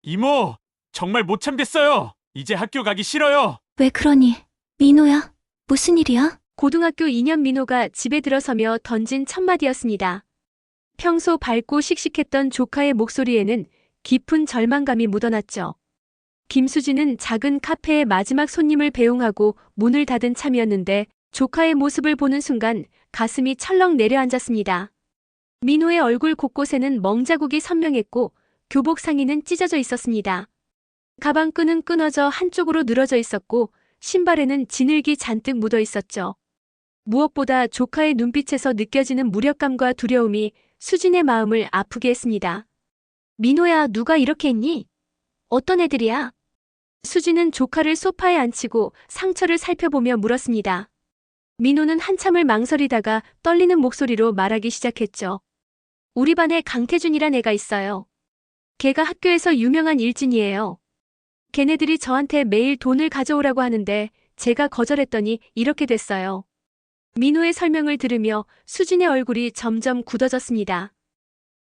이모, 정말 못 참겠어요. 이제 학교 가기 싫어요. 왜 그러니? 민호야, 무슨 일이야? 고등학교 2년 민호가 집에 들어서며 던진 첫마디였습니다. 평소 밝고 씩씩했던 조카의 목소리에는 깊은 절망감이 묻어났죠. 김수진은 작은 카페의 마지막 손님을 배웅하고 문을 닫은 참이었는데 조카의 모습을 보는 순간 가슴이 철렁 내려앉았습니다. 민호의 얼굴 곳곳에는 멍자국이 선명했고 교복 상의는 찢어져 있었습니다. 가방 끈은 끊어져 한쪽으로 늘어져 있었고 신발에는 진흙이 잔뜩 묻어 있었죠. 무엇보다 조카의 눈빛에서 느껴지는 무력감과 두려움이 수진의 마음을 아프게 했습니다. 민호야, 누가 이렇게 했니? 어떤 애들이야? 수진은 조카를 소파에 앉히고 상처를 살펴보며 물었습니다. 민호는 한참을 망설이다가 떨리는 목소리로 말하기 시작했죠. 우리 반에 강태준이란 애가 있어요. 걔가 학교에서 유명한 일진이에요. 걔네들이 저한테 매일 돈을 가져오라고 하는데 제가 거절했더니 이렇게 됐어요. 민호의 설명을 들으며 수진의 얼굴이 점점 굳어졌습니다.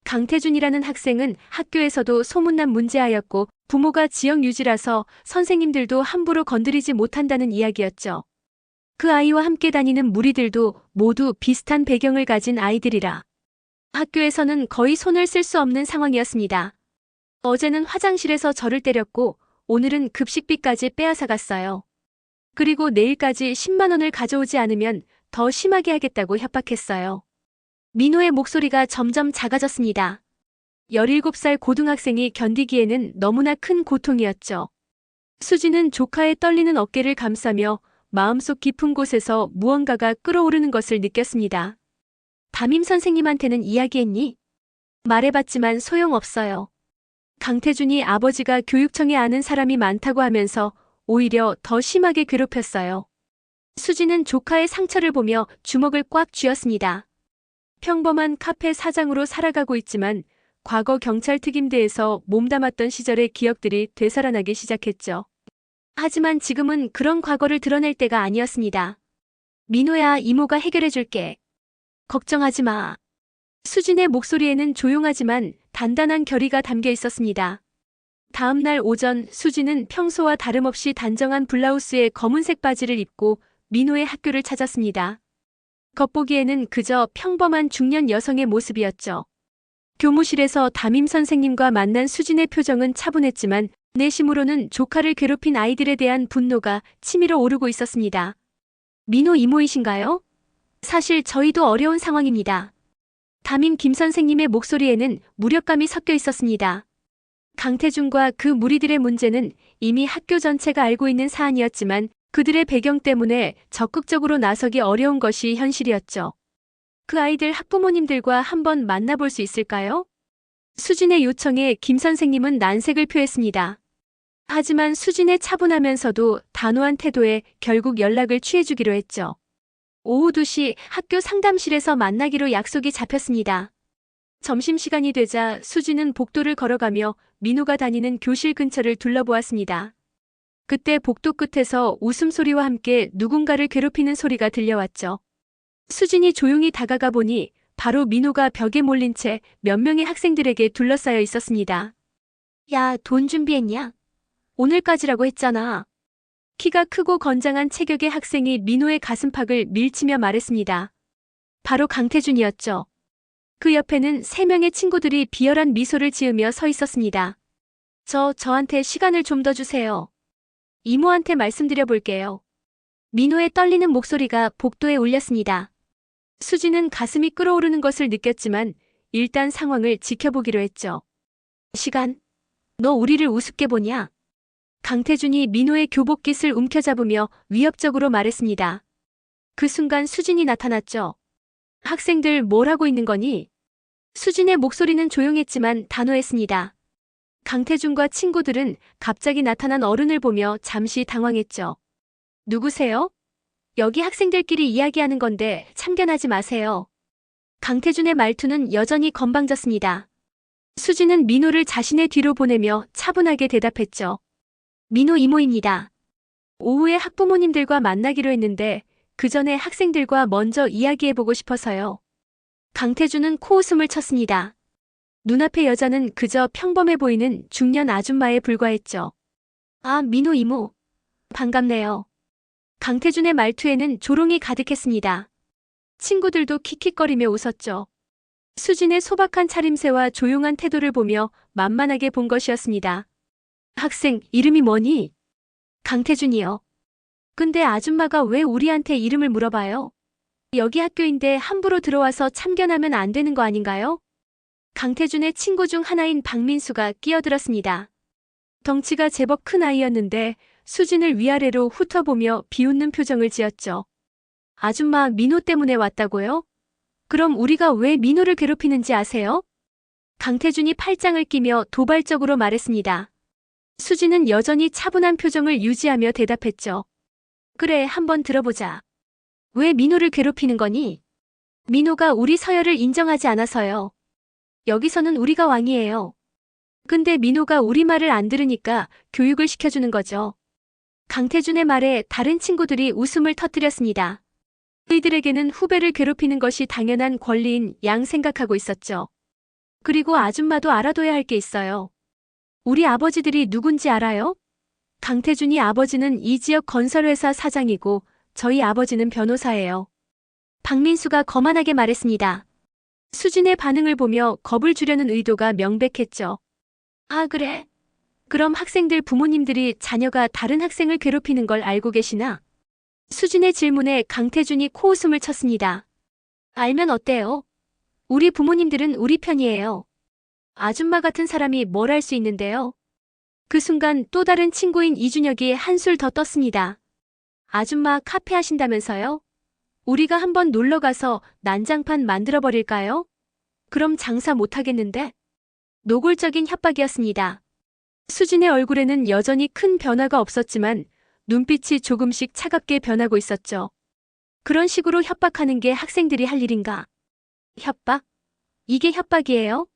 강태준이라는 학생은 학교에서도 소문난 문제아였고 부모가 지역 유지라서 선생님들도 함부로 건드리지 못한다는 이야기였죠. 그 아이와 함께 다니는 무리들도 모두 비슷한 배경을 가진 아이들이라 학교에서는 거의 손을 쓸 수 없는 상황이었습니다. 어제는 화장실에서 저를 때렸고 오늘은 급식비까지 빼앗아갔어요. 그리고 내일까지 10만 원을 가져오지 않으면 더 심하게 하겠다고 협박했어요. 민호의 목소리가 점점 작아졌습니다. 17살 고등학생이 견디기에는 너무나 큰 고통이었죠. 수지는 조카의 떨리는 어깨를 감싸며 마음속 깊은 곳에서 무언가가 끓어오르는 것을 느꼈습니다. 담임 선생님한테는 이야기했니? 말해봤지만 소용없어요. 강태준이 아버지가 교육청에 아는 사람이 많다고 하면서 오히려 더 심하게 괴롭혔어요. 수지는 조카의 상처를 보며 주먹을 꽉 쥐었습니다. 평범한 카페 사장으로 살아가고 있지만 과거 경찰 특임대에서 몸담았던 시절의 기억들이 되살아나기 시작했죠. 하지만 지금은 그런 과거를 드러낼 때가 아니었습니다. 민호야, 이모가 해결해줄게. 걱정하지 마. 수진의 목소리에는 조용하지만 단단한 결의가 담겨 있었습니다. 다음 날 오전 수진은 평소와 다름없이 단정한 블라우스에 검은색 바지를 입고 민호의 학교를 찾았습니다. 겉보기에는 그저 평범한 중년 여성의 모습이었죠. 교무실에서 담임 선생님과 만난 수진의 표정은 차분했지만 내심으로는 조카를 괴롭힌 아이들에 대한 분노가 치밀어 오르고 있었습니다. 민호 이모이신가요? 사실 저희도 어려운 상황입니다. 담임 김 선생님의 목소리에는 무력감이 섞여 있었습니다. 강태준과 그 무리들의 문제는 이미 학교 전체가 알고 있는 사안이었지만 그들의 배경 때문에 적극적으로 나서기 어려운 것이 현실이었죠. 그 아이들 학부모님들과 한번 만나볼 수 있을까요? 수진의 요청에 김 선생님은 난색을 표했습니다. 하지만 수진의 차분하면서도 단호한 태도에 결국 연락을 취해주기로 했죠. 오후 2시 학교 상담실에서 만나기로 약속이 잡혔습니다. 점심시간이 되자 수진은 복도를 걸어가며 민호가 다니는 교실 근처를 둘러보았습니다. 그때 복도 끝에서 웃음소리와 함께 누군가를 괴롭히는 소리가 들려왔죠. 수진이 조용히 다가가 보니 바로 민호가 벽에 몰린 채 몇 명의 학생들에게 둘러싸여 있었습니다. 야, 돈 준비했냐? 오늘까지라고 했잖아. 키가 크고 건장한 체격의 학생이 민호의 가슴팍을 밀치며 말했습니다. 바로 강태준이었죠. 그 옆에는 3명의 친구들이 비열한 미소를 지으며 서 있었습니다. 저한테 시간을 좀 더 주세요. 이모한테 말씀드려 볼게요. 민호의 떨리는 목소리가 복도에 울렸습니다. 수지는 가슴이 끓어오르는 것을 느꼈지만 일단 상황을 지켜보기로 했죠. 시간? 너 우리를 우습게 보냐? 강태준이 민호의 교복깃을 움켜잡으며 위협적으로 말했습니다. 그 순간 수진이 나타났죠. 학생들 뭘 하고 있는 거니? 수진의 목소리는 조용했지만 단호했습니다. 강태준과 친구들은 갑자기 나타난 어른을 보며 잠시 당황했죠. 누구세요? 여기 학생들끼리 이야기하는 건데 참견하지 마세요. 강태준의 말투는 여전히 건방졌습니다. 수진은 민호를 자신의 뒤로 보내며 차분하게 대답했죠. 민호 이모입니다. 오후에 학부모님들과 만나기로 했는데 그 전에 학생들과 먼저 이야기해보고 싶어서요. 강태준은 코웃음을 쳤습니다. 눈앞의 여자는 그저 평범해 보이는 중년 아줌마에 불과했죠. 아, 민호 이모. 반갑네요. 강태준의 말투에는 조롱이 가득했습니다. 친구들도 킥킥거리며 웃었죠. 수진의 소박한 차림새와 조용한 태도를 보며 만만하게 본 것이었습니다. 학생, 이름이 뭐니? 강태준이요. 근데 아줌마가 왜 우리한테 이름을 물어봐요? 여기 학교인데 함부로 들어와서 참견하면 안 되는 거 아닌가요? 강태준의 친구 중 하나인 박민수가 끼어들었습니다. 덩치가 제법 큰 아이였는데 수진을 위아래로 훑어보며 비웃는 표정을 지었죠. 아줌마 민호 때문에 왔다고요? 그럼 우리가 왜 민호를 괴롭히는지 아세요? 강태준이 팔짱을 끼며 도발적으로 말했습니다. 수진은 여전히 차분한 표정을 유지하며 대답했죠. 그래, 한번 들어보자. 왜 민호를 괴롭히는 거니? 민호가 우리 서열을 인정하지 않아서요. 여기서는 우리가 왕이에요. 근데 민호가 우리 말을 안 들으니까 교육을 시켜주는 거죠. 강태준의 말에 다른 친구들이 웃음을 터뜨렸습니다. 이들에게는 후배를 괴롭히는 것이 당연한 권리인 양 생각하고 있었죠. 그리고 아줌마도 알아둬야 할 게 있어요. 우리 아버지들이 누군지 알아요? 강태준이 아버지는 이 지역 건설회사 사장이고 저희 아버지는 변호사예요. 박민수가 거만하게 말했습니다. 수진의 반응을 보며 겁을 주려는 의도가 명백했죠. 아, 그래? 그럼 학생들 부모님들이 자녀가 다른 학생을 괴롭히는 걸 알고 계시나? 수진의 질문에 강태준이 코웃음을 쳤습니다. 알면 어때요? 우리 부모님들은 우리 편이에요. 아줌마 같은 사람이 뭘 할 수 있는데요? 그 순간 또 다른 친구인 이준혁이 한술 더 떴습니다. 아줌마 카페 하신다면서요? 우리가 한번 놀러가서 난장판 만들어버릴까요? 그럼 장사 못하겠는데? 노골적인 협박이었습니다. 수진의 얼굴에는 여전히 큰 변화가 없었지만 눈빛이 조금씩 차갑게 변하고 있었죠. 그런 식으로 협박하는 게 학생들이 할 일인가? 협박? 이게 협박이에요?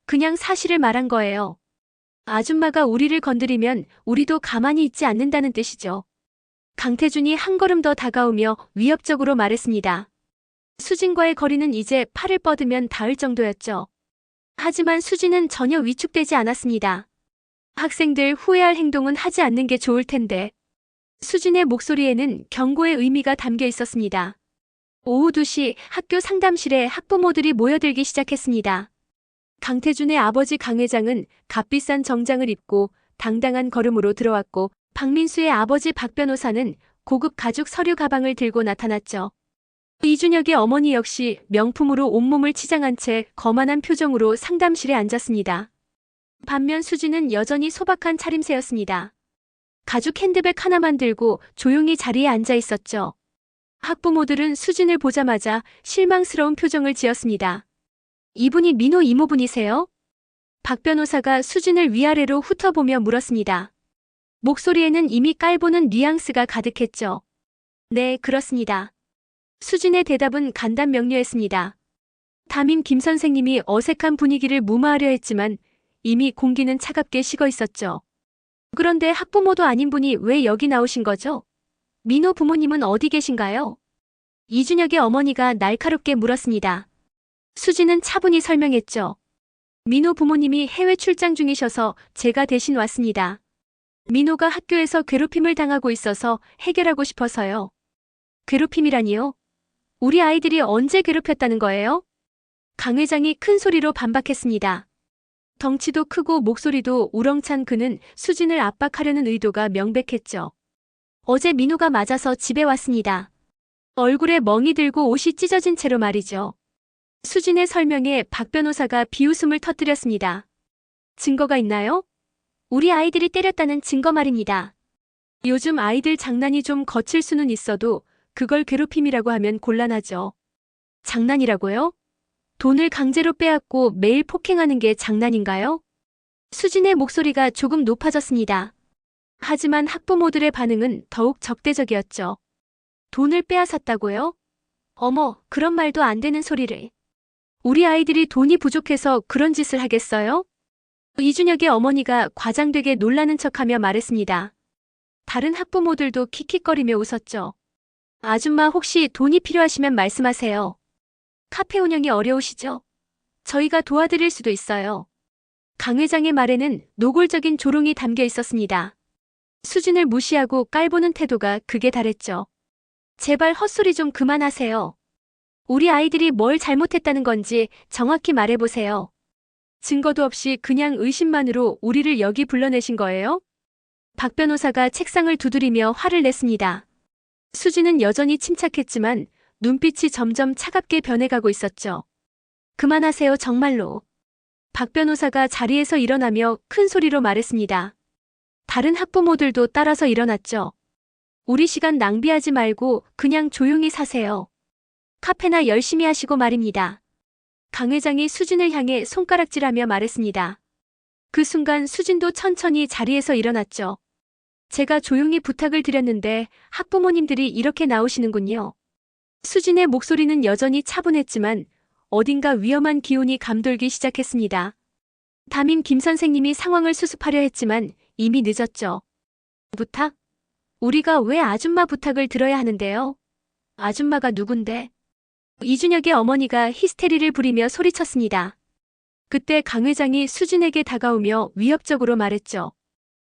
그냥 사실을 말한 거예요. 아줌마가 우리를 건드리면 우리도 가만히 있지 않는다는 뜻이죠. 강태준이 한 걸음 더 다가오며 위협적으로 말했습니다. 수진과의 거리는 이제 팔을 뻗으면 닿을 정도였죠. 하지만 수진은 전혀 위축되지 않았습니다. 학생들 후회할 행동은 하지 않는 게 좋을 텐데. 수진의 목소리에는 경고의 의미가 담겨 있었습니다. 오후 2시 학교 상담실에 학부모들이 모여들기 시작했습니다. 강태준의 아버지 강 회장은 값비싼 정장을 입고 당당한 걸음으로 들어왔고 박민수의 아버지 박 변호사는 고급 가죽 서류 가방을 들고 나타났죠. 이준혁의 어머니 역시 명품으로 온몸을 치장한 채 거만한 표정으로 상담실에 앉았습니다. 반면 수진은 여전히 소박한 차림새였습니다. 가죽 핸드백 하나만 들고 조용히 자리에 앉아 있었죠. 학부모들은 수진을 보자마자 실망스러운 표정을 지었습니다. 이분이 민호 이모분이세요? 박 변호사가 수진을 위아래로 훑어보며 물었습니다. 목소리에는 이미 깔보는 뉘앙스가 가득했죠. 네, 그렇습니다. 수진의 대답은 간단 명료했습니다. 담임 김 선생님이 어색한 분위기를 무마하려 했지만 이미 공기는 차갑게 식어 있었죠. 그런데 학부모도 아닌 분이 왜 여기 나오신 거죠? 민호 부모님은 어디 계신가요? 이준혁의 어머니가 날카롭게 물었습니다. 수진은 차분히 설명했죠. 민호 부모님이 해외 출장 중이셔서 제가 대신 왔습니다. 민호가 학교에서 괴롭힘을 당하고 있어서 해결하고 싶어서요. 괴롭힘이라니요? 우리 아이들이 언제 괴롭혔다는 거예요? 강 회장이 큰 소리로 반박했습니다. 덩치도 크고 목소리도 우렁찬 그는 수진을 압박하려는 의도가 명백했죠. 어제 민호가 맞아서 집에 왔습니다. 얼굴에 멍이 들고 옷이 찢어진 채로 말이죠. 수진의 설명에 박 변호사가 비웃음을 터뜨렸습니다. 증거가 있나요? 우리 아이들이 때렸다는 증거 말입니다. 요즘 아이들 장난이 좀 거칠 수는 있어도 그걸 괴롭힘이라고 하면 곤란하죠. 장난이라고요? 돈을 강제로 빼앗고 매일 폭행하는 게 장난인가요? 수진의 목소리가 조금 높아졌습니다. 하지만 학부모들의 반응은 더욱 적대적이었죠. 돈을 빼앗았다고요? 어머, 그런 말도 안 되는 소리를. 우리 아이들이 돈이 부족해서 그런 짓을 하겠어요? 이준혁의 어머니가 과장되게 놀라는 척하며 말했습니다. 다른 학부모들도 킥킥거리며 웃었죠. 아줌마 혹시 돈이 필요하시면 말씀하세요. 카페 운영이 어려우시죠? 저희가 도와드릴 수도 있어요. 강 회장의 말에는 노골적인 조롱이 담겨 있었습니다. 수진을 무시하고 깔보는 태도가 극에 달했죠. 제발 헛소리 좀 그만하세요. 우리 아이들이 뭘 잘못했다는 건지 정확히 말해보세요. 증거도 없이 그냥 의심만으로 우리를 여기 불러내신 거예요? 박 변호사가 책상을 두드리며 화를 냈습니다. 수진은 여전히 침착했지만 눈빛이 점점 차갑게 변해가고 있었죠. 그만하세요, 정말로. 박 변호사가 자리에서 일어나며 큰 소리로 말했습니다. 다른 학부모들도 따라서 일어났죠. 우리 시간 낭비하지 말고 그냥 조용히 사세요. 카페나 열심히 하시고 말입니다. 강 회장이 수진을 향해 손가락질하며 말했습니다. 그 순간 수진도 천천히 자리에서 일어났죠. 제가 조용히 부탁을 드렸는데 학부모님들이 이렇게 나오시는군요. 수진의 목소리는 여전히 차분했지만 어딘가 위험한 기운이 감돌기 시작했습니다. 담임 김 선생님이 상황을 수습하려 했지만 이미 늦었죠. 부탁? 우리가 왜 아줌마 부탁을 들어야 하는데요? 아줌마가 누군데? 이준혁의 어머니가 히스테리를 부리며 소리쳤습니다. 그때 강 회장이 수진에게 다가오며 위협적으로 말했죠.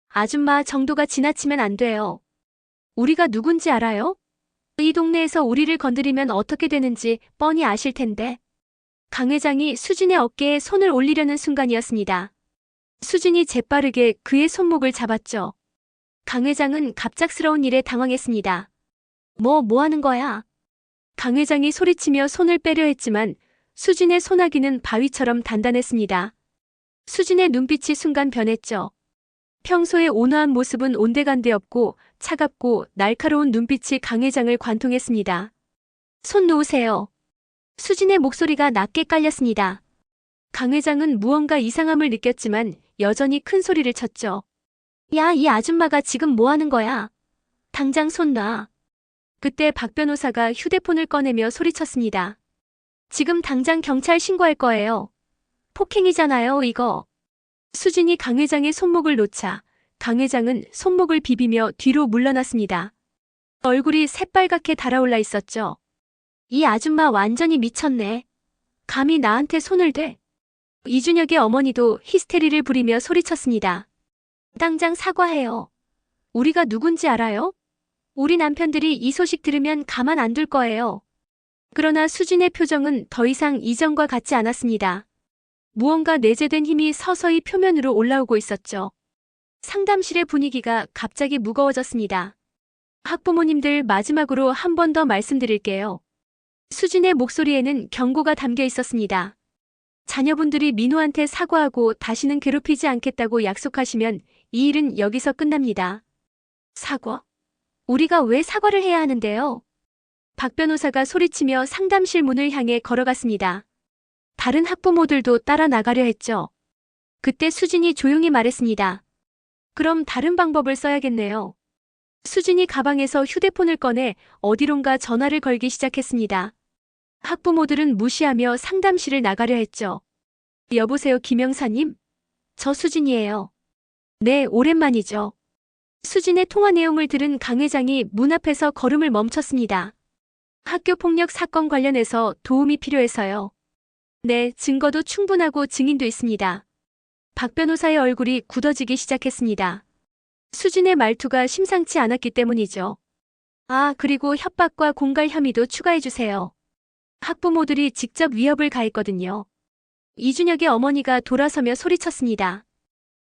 아줌마 정도가 지나치면 안 돼요. 우리가 누군지 알아요? 이 동네에서 우리를 건드리면 어떻게 되는지 뻔히 아실 텐데. 강 회장이 수진의 어깨에 손을 올리려는 순간이었습니다. 수진이 재빠르게 그의 손목을 잡았죠. 강 회장은 갑작스러운 일에 당황했습니다. 뭐 하는 거야? 강 회장이 소리치며 손을 빼려 했지만 수진의 소나기는 바위처럼 단단했습니다. 수진의 눈빛이 순간 변했죠. 평소의 온화한 모습은 온데간데 없고 차갑고 날카로운 눈빛이 강 회장을 관통했습니다. 손 놓으세요. 수진의 목소리가 낮게 깔렸습니다. 강 회장은 무언가 이상함을 느꼈지만 여전히 큰 소리를 쳤죠. 야, 이 아줌마가 지금 뭐 하는 거야? 당장 손 놔. 그때 박 변호사가 휴대폰을 꺼내며 소리쳤습니다. 지금 당장 경찰 신고할 거예요. 폭행이잖아요, 이거. 수진이 강 회장의 손목을 놓자 강 회장은 손목을 비비며 뒤로 물러났습니다. 얼굴이 새빨갛게 달아올라 있었죠. 이 아줌마 완전히 미쳤네. 감히 나한테 손을 대. 이준혁의 어머니도 히스테리를 부리며 소리쳤습니다. 당장 사과해요. 우리가 누군지 알아요? 우리 남편들이 이 소식 들으면 가만 안 둘 거예요. 그러나 수진의 표정은 더 이상 이전과 같지 않았습니다. 무언가 내재된 힘이 서서히 표면으로 올라오고 있었죠. 상담실의 분위기가 갑자기 무거워졌습니다. 학부모님들 마지막으로 한 번 더 말씀드릴게요. 수진의 목소리에는 경고가 담겨 있었습니다. 자녀분들이 민호한테 사과하고 다시는 괴롭히지 않겠다고 약속하시면 이 일은 여기서 끝납니다. 사과? 우리가 왜 사과를 해야 하는데요? 박 변호사가 소리치며 상담실 문을 향해 걸어갔습니다. 다른 학부모들도 따라 나가려 했죠. 그때 수진이 조용히 말했습니다. 그럼 다른 방법을 써야겠네요. 수진이 가방에서 휴대폰을 꺼내 어디론가 전화를 걸기 시작했습니다. 학부모들은 무시하며 상담실을 나가려 했죠. 여보세요, 김영사님? 저 수진이에요. 네, 오랜만이죠. 수진의 통화 내용을 들은 강 회장이 문 앞에서 걸음을 멈췄습니다. 학교 폭력 사건 관련해서 도움이 필요해서요. 네, 증거도 충분하고 증인도 있습니다. 박 변호사의 얼굴이 굳어지기 시작했습니다. 수진의 말투가 심상치 않았기 때문이죠. 아, 그리고 협박과 공갈 혐의도 추가해주세요. 학부모들이 직접 위협을 가했거든요. 이준혁의 어머니가 돌아서며 소리쳤습니다.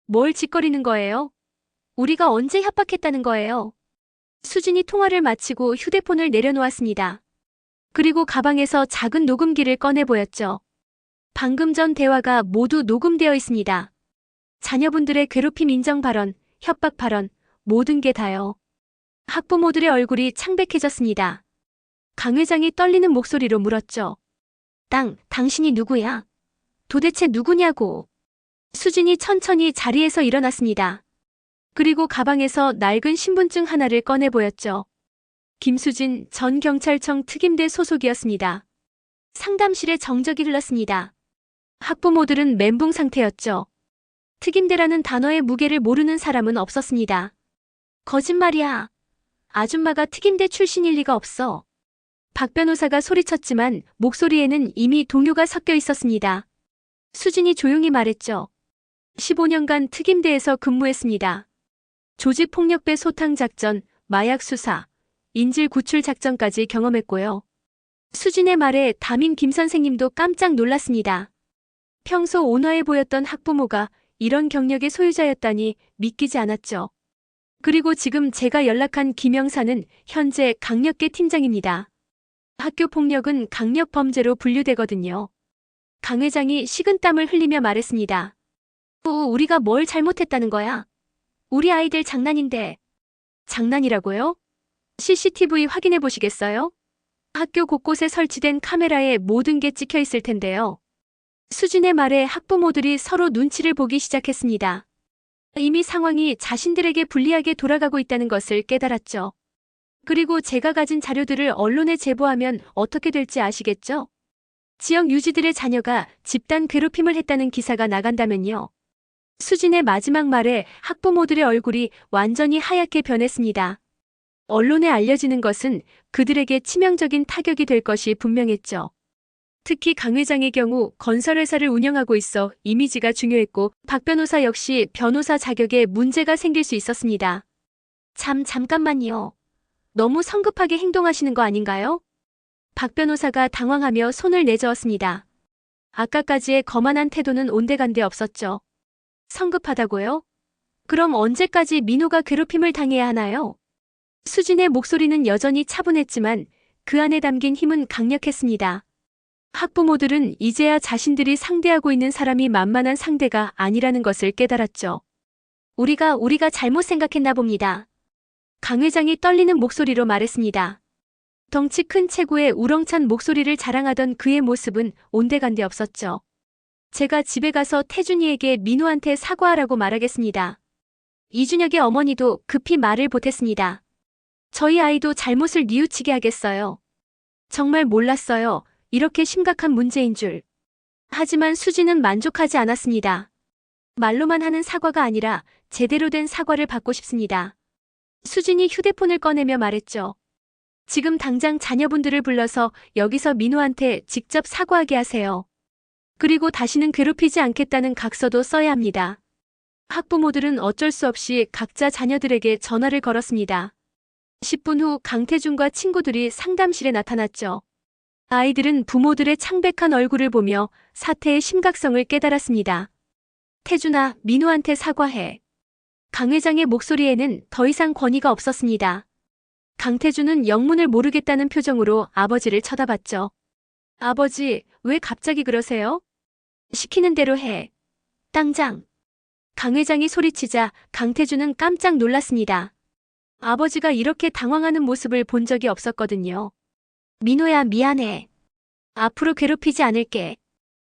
뭘 짓거리는 거예요? 우리가 언제 협박했다는 거예요? 수진이 통화를 마치고 휴대폰을 내려놓았습니다. 그리고 가방에서 작은 녹음기를 꺼내 보였죠. 방금 전 대화가 모두 녹음되어 있습니다. 자녀분들의 괴롭힘 인정 발언, 협박 발언, 모든 게 다요. 학부모들의 얼굴이 창백해졌습니다. 강 회장이 떨리는 목소리로 물었죠. 당신이 누구야? 도대체 누구냐고. 수진이 천천히 자리에서 일어났습니다. 그리고 가방에서 낡은 신분증 하나를 꺼내 보였죠. 김수진 전 경찰청 특임대 소속이었습니다. 상담실에 정적이 흘렀습니다. 학부모들은 멘붕 상태였죠. 특임대라는 단어의 무게를 모르는 사람은 없었습니다. 거짓말이야. 아줌마가 특임대 출신일 리가 없어. 박 변호사가 소리쳤지만 목소리에는 이미 동요가 섞여 있었습니다. 수진이 조용히 말했죠. 15년간 특임대에서 근무했습니다. 조직폭력배 소탕작전, 마약 수사, 인질 구출 작전까지 경험했고요. 수진의 말에 담임 김 선생님도 깜짝 놀랐습니다. 평소 온화해 보였던 학부모가 이런 경력의 소유자였다니 믿기지 않았죠. 그리고 지금 제가 연락한 김영사는 현재 강력계 팀장입니다. 학교 폭력은 강력 범죄로 분류되거든요. 강 회장이 식은땀을 흘리며 말했습니다. 우리가 뭘 잘못했다는 거야? 우리 아이들 장난인데. 장난이라고요? CCTV 확인해 보시겠어요? 학교 곳곳에 설치된 카메라에 모든 게 찍혀 있을 텐데요. 수진의 말에 학부모들이 서로 눈치를 보기 시작했습니다. 이미 상황이 자신들에게 불리하게 돌아가고 있다는 것을 깨달았죠. 그리고 제가 가진 자료들을 언론에 제보하면 어떻게 될지 아시겠죠? 지역 유지들의 자녀가 집단 괴롭힘을 했다는 기사가 나간다면요. 수진의 마지막 말에 학부모들의 얼굴이 완전히 하얗게 변했습니다. 언론에 알려지는 것은 그들에게 치명적인 타격이 될 것이 분명했죠. 특히 강 회장의 경우 건설회사를 운영하고 있어 이미지가 중요했고 박 변호사 역시 변호사 자격에 문제가 생길 수 있었습니다. 잠깐만요. 너무 성급하게 행동하시는 거 아닌가요? 박 변호사가 당황하며 손을 내저었습니다. 아까까지의 거만한 태도는 온데간데 없었죠. 성급하다고요? 그럼 언제까지 민호가 괴롭힘을 당해야 하나요? 수진의 목소리는 여전히 차분했지만 그 안에 담긴 힘은 강력했습니다. 학부모들은 이제야 자신들이 상대하고 있는 사람이 만만한 상대가 아니라는 것을 깨달았죠. 우리가 잘못 생각했나 봅니다. 강 회장이 떨리는 목소리로 말했습니다. 덩치 큰 체구의 우렁찬 목소리를 자랑하던 그의 모습은 온데간데 없었죠. 제가 집에 가서 태준이에게 민호한테 사과하라고 말하겠습니다. 이준혁의 어머니도 급히 말을 보탰습니다. 저희 아이도 잘못을 뉘우치게 하겠어요. 정말 몰랐어요. 이렇게 심각한 문제인 줄. 하지만 수진은 만족하지 않았습니다. 말로만 하는 사과가 아니라 제대로 된 사과를 받고 싶습니다. 수진이 휴대폰을 꺼내며 말했죠. 지금 당장 자녀분들을 불러서 여기서 민호한테 직접 사과하게 하세요. 그리고 다시는 괴롭히지 않겠다는 각서도 써야 합니다. 학부모들은 어쩔 수 없이 각자 자녀들에게 전화를 걸었습니다. 10분 후 강태준과 친구들이 상담실에 나타났죠. 아이들은 부모들의 창백한 얼굴을 보며 사태의 심각성을 깨달았습니다. 태준아, 민호한테 사과해. 강 회장의 목소리에는 더 이상 권위가 없었습니다. 강태준은 영문을 모르겠다는 표정으로 아버지를 쳐다봤죠. 아버지, 왜 갑자기 그러세요? 시키는 대로 해. 당장. 강 회장이 소리치자 강태준은 깜짝 놀랐습니다. 아버지가 이렇게 당황하는 모습을 본 적이 없었거든요. 민호야, 미안해. 앞으로 괴롭히지 않을게.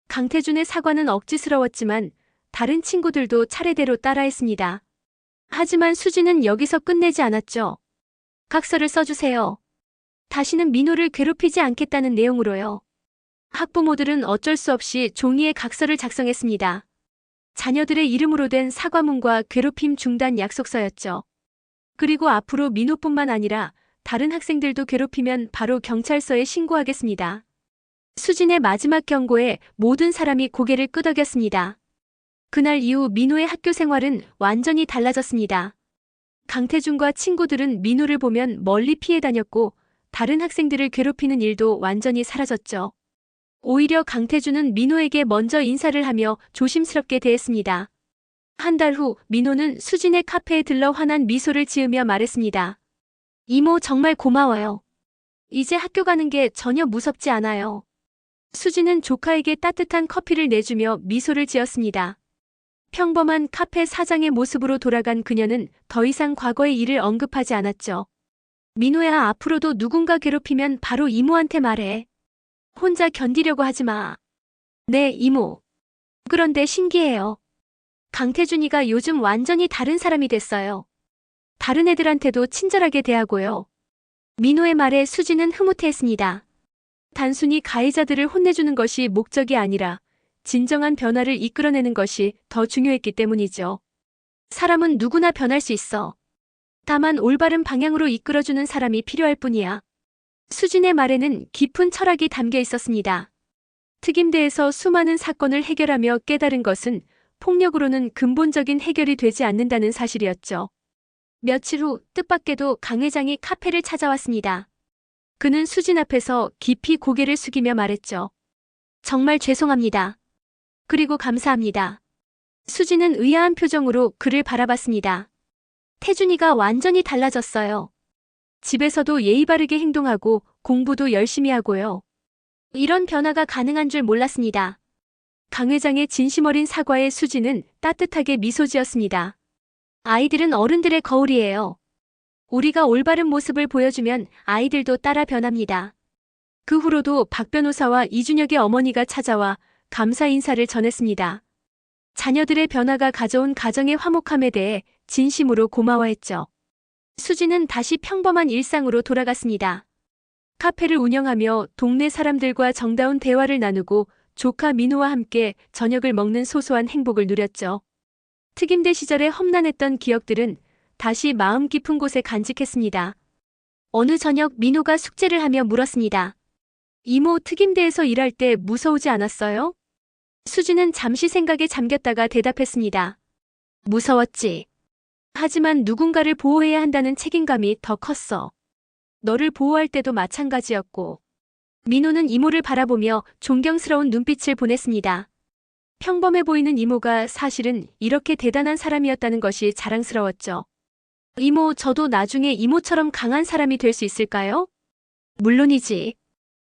강태준의 사과는 억지스러웠지만 다른 친구들도 차례대로 따라했습니다. 하지만 수지는 여기서 끝내지 않았죠. 각서를 써주세요. 다시는 민호를 괴롭히지 않겠다는 내용으로요. 학부모들은 어쩔 수 없이 종이에 각서를 작성했습니다. 자녀들의 이름으로 된 사과문과 괴롭힘 중단 약속서였죠. 그리고 앞으로 민호뿐만 아니라 다른 학생들도 괴롭히면 바로 경찰서에 신고하겠습니다. 수진의 마지막 경고에 모든 사람이 고개를 끄덕였습니다. 그날 이후 민호의 학교 생활은 완전히 달라졌습니다. 강태준과 친구들은 민호를 보면 멀리 피해 다녔고 다른 학생들을 괴롭히는 일도 완전히 사라졌죠. 오히려 강태준은 민호에게 먼저 인사를 하며 조심스럽게 대했습니다. 한 달 후 민호는 수진의 카페에 들러 환한 미소를 지으며 말했습니다. 이모 정말 고마워요. 이제 학교 가는 게 전혀 무섭지 않아요. 수진은 조카에게 따뜻한 커피를 내주며 미소를 지었습니다. 평범한 카페 사장의 모습으로 돌아간 그녀는 더 이상 과거의 일을 언급하지 않았죠. 민호야, 앞으로도 누군가 괴롭히면 바로 이모한테 말해. 혼자 견디려고 하지 마. 네, 이모. 그런데 신기해요. 강태준이가 요즘 완전히 다른 사람이 됐어요. 다른 애들한테도 친절하게 대하고요. 민호의 말에 수지는 흐뭇해했습니다. 단순히 가해자들을 혼내주는 것이 목적이 아니라 진정한 변화를 이끌어내는 것이 더 중요했기 때문이죠. 사람은 누구나 변할 수 있어. 다만 올바른 방향으로 이끌어주는 사람이 필요할 뿐이야. 수진의 말에는 깊은 철학이 담겨 있었습니다. 특임대에서 수많은 사건을 해결하며 깨달은 것은 폭력으로는 근본적인 해결이 되지 않는다는 사실이었죠. 며칠 후 뜻밖에도 강 회장이 카페를 찾아왔습니다. 그는 수진 앞에서 깊이 고개를 숙이며 말했죠. 정말 죄송합니다. 그리고 감사합니다. 수진은 의아한 표정으로 그를 바라봤습니다. 태준이가 완전히 달라졌어요. 집에서도 예의 바르게 행동하고 공부도 열심히 하고요. 이런 변화가 가능한 줄 몰랐습니다. 강 회장의 진심 어린 사과에 수진은 따뜻하게 미소 지었습니다. 아이들은 어른들의 거울이에요. 우리가 올바른 모습을 보여주면 아이들도 따라 변합니다. 그 후로도 박 변호사와 이준혁의 어머니가 찾아와 감사 인사를 전했습니다. 자녀들의 변화가 가져온 가정의 화목함에 대해 진심으로 고마워했죠. 수진은 다시 평범한 일상으로 돌아갔습니다. 카페를 운영하며 동네 사람들과 정다운 대화를 나누고 조카 민호와 함께 저녁을 먹는 소소한 행복을 누렸죠. 특임대 시절에 험난했던 기억들은 다시 마음 깊은 곳에 간직했습니다. 어느 저녁 민호가 숙제를 하며 물었습니다. 이모, 특임대에서 일할 때 무서우지 않았어요? 수진은 잠시 생각에 잠겼다가 대답했습니다. 무서웠지. 하지만 누군가를 보호해야 한다는 책임감이 더 컸어. 너를 보호할 때도 마찬가지였고. 민호는 이모를 바라보며 존경스러운 눈빛을 보냈습니다. 평범해 보이는 이모가 사실은 이렇게 대단한 사람이었다는 것이 자랑스러웠죠. 이모, 저도 나중에 이모처럼 강한 사람이 될 수 있을까요? 물론이지.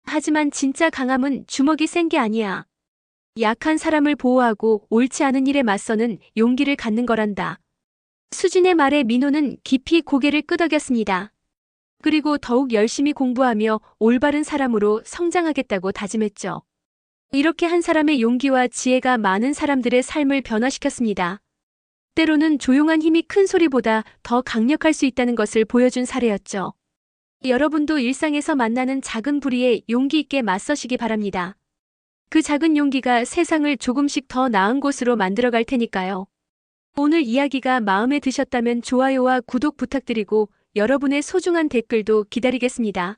하지만 진짜 강함은 주먹이 센 게 아니야. 약한 사람을 보호하고 옳지 않은 일에 맞서는 용기를 갖는 거란다. 수진의 말에 민호는 깊이 고개를 끄덕였습니다. 그리고 더욱 열심히 공부하며 올바른 사람으로 성장하겠다고 다짐했죠. 이렇게 한 사람의 용기와 지혜가 많은 사람들의 삶을 변화시켰습니다. 때로는 조용한 힘이 큰 소리보다 더 강력할 수 있다는 것을 보여준 사례였죠. 여러분도 일상에서 만나는 작은 불의에 용기 있게 맞서시기 바랍니다. 그 작은 용기가 세상을 조금씩 더 나은 곳으로 만들어갈 테니까요. 오늘 이야기가 마음에 드셨다면 좋아요와 구독 부탁드리고 여러분의 소중한 댓글도 기다리겠습니다.